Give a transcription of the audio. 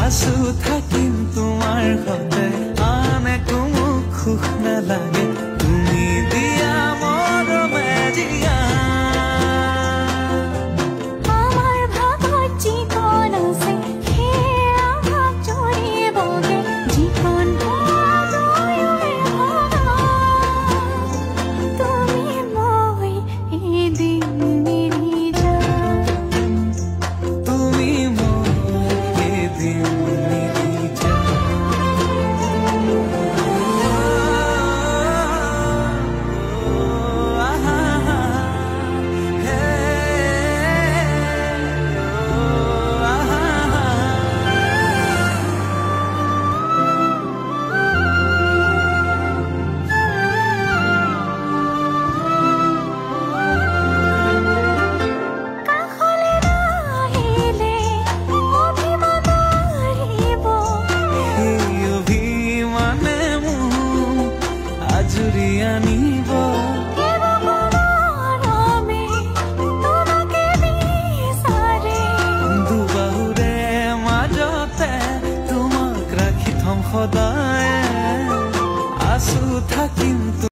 আছো থাকিম তোমাৰ সতে আন একো মোক সুখ নালাগে তুমি দিয়া মৰমে দিয়া আমাৰ ভাগত জীবন আছে সেয়া ভাগ জৰিবগে জীবন তুমি মই এদিন মিলি যাম তুমি মই এদিন মিলি যাম কাষলে নাহিলে অভিমান আহিব এই অভিমানে মোক আজৰি আনিব মৰমে তোমাকে বিচাৰে দুবাহুৰে মাজতে তোমাক ৰাখি থম সদায় আছো থাকিম